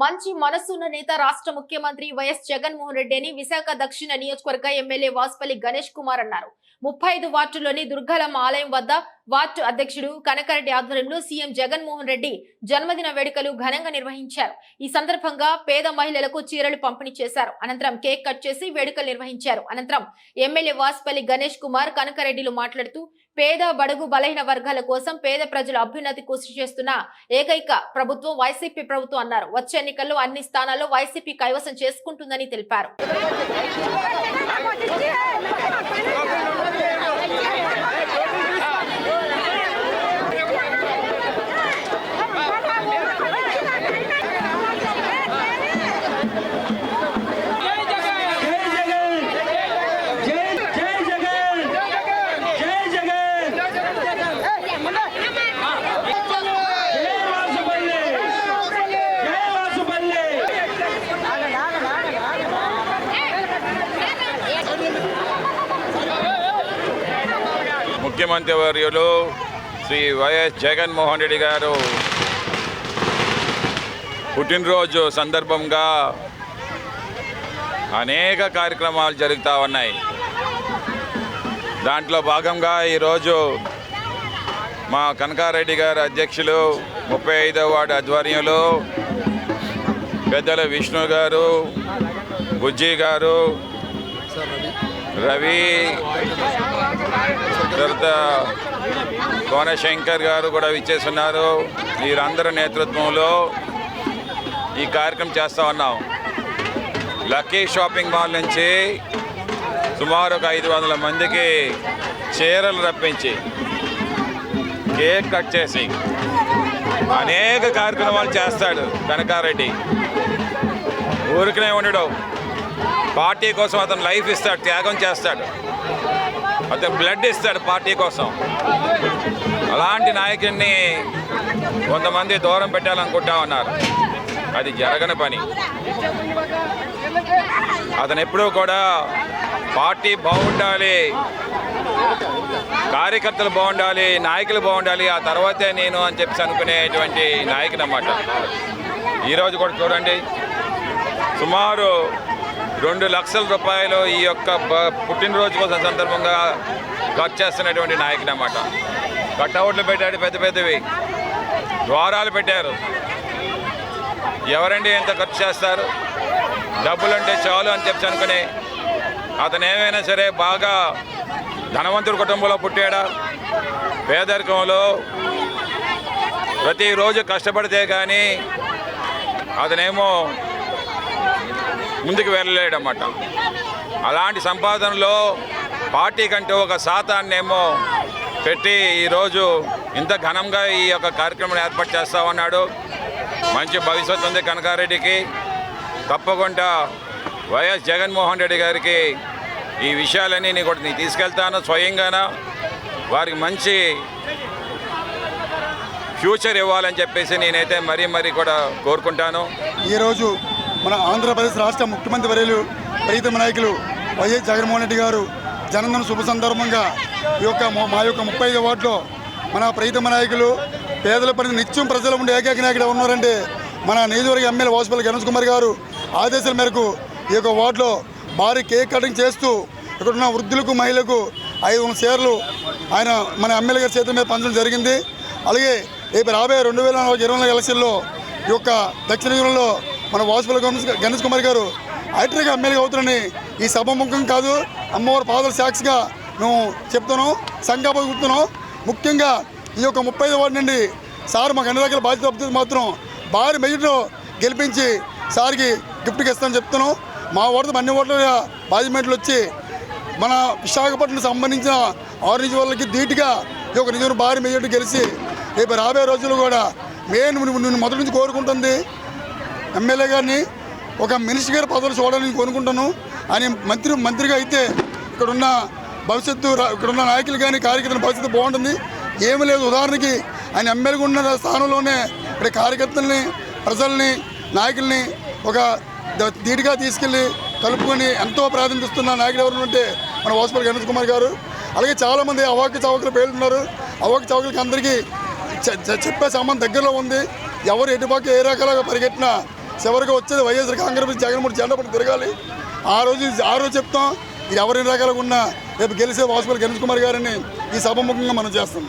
మంచి మనసున్న నేత రాష్ట్ర ముఖ్యమంత్రి వైఎస్ జగన్మోహన్ రెడ్డి అని విశాఖ దక్షిణ నియోజకవర్గ ఎమ్మెల్యే వాసుపల్లి గణేష్ కుమార్ అన్నారు. 35 వార్డులోని దుర్గాలమ్మ ఆలయం వద్ద వార్డు అధ్యక్షుడు కనకరెడ్డి ఆధ్వర్యంలో సీఎం జగన్మోహన్ రెడ్డి జన్మదిన వేడుకలు ఘనంగా నిర్వహించారు. ఈ సందర్భంగా పేద మహిళలకు చీరలు పంపిణీ చేశారు. అనంతరం కేక్ కట్ చేసి వేడుకలు నిర్వహించారు. అనంతరం ఎమ్మెల్యే వాసుపల్లి గణేష్ కుమార్ కనకరెడ్డిలు మాట్లాడుతూ పేద బడుగు బలహీన వర్గాల కోసం పేద ప్రజల అభ్యున్నతి కృషి చేస్తున్న ఏకైక ప్రభుత్వం వైసీపీ ప్రభుత్వం అన్నారు. వచ్చే ఎన్నికల్లో అన్ని స్థానాల్లో వైసీపీ కైవసం చేసుకుంటుందని తెలిపారు. ముఖ్యమంత్రి వర్యులు శ్రీ వైఎస్ జగన్మోహన్ రెడ్డి గారు పుట్టినరోజు సందర్భంగా అనేక కార్యక్రమాలు జరుగుతూ ఉన్నాయి. దాంట్లో భాగంగా ఈరోజు మా కనకారెడ్డి గారు అధ్యక్షులు 35వ వార్డు ఆధ్వర్యంలో పెద్దల విష్ణు గారు, బుజ్జి గారు, రవి, తర్వాత కోనశంకర్ గారు కూడా విచ్చేస్తున్నారు. వీరందరి నేతృత్వంలో ఈ కార్యక్రమం చేస్తూ ఉన్నాం. లక్కీ షాపింగ్ మాల్ నుంచి సుమారు ఒక 500 మందికి చీరలు రప్పించి కేక్ కట్ చేసి అనేక కార్యక్రమాలు చేస్తాడు కనకారెడ్డి. ఊరికనే ఉండడు, పార్టీ కోసం అతను లైఫ్ ఇస్తాడు, త్యాగం చేస్తాడు, అతను బ్లడ్ ఇస్తాడు పార్టీ కోసం. అలాంటి నాయకుడిని కొంతమంది దూరం పెట్టాలనుకుంటా ఉన్నారు. అది జరగని పని. అతను ఎప్పుడూ కూడా పార్టీ బాగుండాలి, కార్యకర్తలు బాగుండాలి, నాయకులు బాగుండాలి, ఆ తర్వాతే నేను అని చెప్పి అనుకునేటువంటి నాయకుడు అన్నమాట. ఈరోజు కూడా చూడండి, సుమారు 2 లక్షల రూపాయలు ఈ యొక్క పుట్టినరోజు కోసం సందర్భంగా ఖర్చు చేస్తున్నటువంటి నాయకుడు అన్నమాట. కట్అవుట్లు పెట్టాడు, పెద్ద పెద్దవి ద్వారాలు పెట్టారు. ఎవరండి ఎంత ఖర్చు చేస్తారు? డబ్బులు అంటే చాలు అని చెప్పి అనుకుని అతను ఏమైనా సరే బాగా ధనవంతుడి కుటుంబంలో పుట్టాడా, పేదరికంలో ప్రతిరోజు కష్టపడితే కానీ అతనేమో ముందుకు వెళ్ళలేడన్నమాట. అలాంటి సంపాదనలో పార్టీ కంటే ఒక శాతాన్నేమో పెట్టి ఈరోజు ఇంత ఘనంగా ఈ యొక్క కార్యక్రమం ఏర్పాటు చేస్తూ ఉన్నాడు. మంచి భవిష్యత్తు ఉంది కనకారెడ్డికి. తప్పకుండా వైఎస్ జగన్మోహన్ రెడ్డి గారికి ఈ విషయాలన్నీ నేను తీసుకెళ్తాను. స్వయంగానే వారికి మంచి ఫ్యూచర్ ఇవ్వాలని చెప్పేసి నేనైతే మరీ కూడా కోరుకుంటాను. ఈరోజు మన ఆంధ్రప్రదేశ్ రాష్ట్ర ముఖ్యమంత్రి వర్యులు ప్రీతమ నాయకులు వైఎస్ జగన్మోహన్ రెడ్డి గారు జన్మదిన శుభ సందర్భంగా మా యొక్క 35వ వార్డులో మన ప్రీతమ నాయకులు పేదల పని నిత్యం ప్రజల ఉండే ఏకైక నాయకుడు ఉన్నారంటే మన నియోజకవర్గ ఎమ్మెల్యే వాసుపల్లి గణేష్ కుమార్ గారు ఆదేశాల మేరకు ఈ యొక్క వార్డులో భారీ కేక్ కటింగ్ చేస్తూ ఇక్కడ ఉన్న వృద్ధులకు, మహిళలకు 500 చీరలు ఆయన మన ఎమ్మెల్యే గారి చేతుల మీద పంచడం జరిగింది. అలాగే రేపు రాబోయే 2024 ఎలక్షన్లో ఈ యొక్క దక్షిణ జిల్లాలో మన వాసుపల్లి గణేష్ కుమార్ గారు ఐటరీగా ఎమ్మెల్యేగా అవుతారని ఈ సభాముఖం కాదు, అమ్మవారి పాదాల సాక్షిగా మేము చెప్తున్నాం, సంఘాపం చెప్తున్నాం. ముఖ్యంగా ఈ యొక్క 35వ వార్డు నుండి సార్ మాకు అన్ని రకాల బాధ్యత మాత్రం భారీ మెజార్టీలో గెలిపించి సార్కి గిఫ్ట్కి ఇస్తామని చెప్తున్నాం. మా వార్డు అన్ని వార్డుల బాధ్యతలు వచ్చి మన విశాఖపట్నం సంబంధించిన 6 నియోజకవర్గాలకి ధీటుగా ఈ యొక్క నియోజకవర్గం భారీ మెజార్టీ గెలిచి రేపు రాబోయే రోజుల్లో కూడా నేను మొదటి నుంచి కోరుకుంటుంది ఎమ్మెల్యే గారిని ఒక మినిస్టర్ గారి పదవులు చూడాలని కోరుకుంటాను. ఆయన మంత్రిగా అయితే ఇక్కడున్న భవిష్యత్తు, ఇక్కడున్న నాయకులు కానీ కార్యకర్తల భవిష్యత్తు బాగుంటుంది. ఏమీ లేదు, ఉదాహరణకి ఆయన ఎమ్మెల్యేగా ఉన్న స్థానంలోనే ఇక్కడ కార్యకర్తల్ని, ప్రజల్ని, నాయకుల్ని ఒక ధీటుగా తీసుకెళ్ళి కలుపుకొని ఎంతో ప్రాధాన్యతిస్తున్న నాయకులు ఎవరు ఉంటే మన వాసుపల్లి గణేష్ కుమార్ గారు. అలాగే చాలామంది అవాకి చవకలు పేలుతున్నారు. అవాకి చవకలకి అందరికీ చెప్పే సామాన్ దగ్గరలో ఉంది. ఎవరు ఎటుపక్క ఏ రకాలుగా పరిగెట్టినా చివరికి వచ్చేది వైఎస్ఆర్ కాంగ్రెస్ జగన్మోహన్ జెండా పట్టు తిరగాలి. ఆ రోజు చెప్తాం. ఇది ఎవరి రకాలుగా ఉన్నా రేపు గెలిచే వాసుపల్లి గణేష్ కుమార్ గారిని ఈ సభముఖంగా మనం చేస్తాం.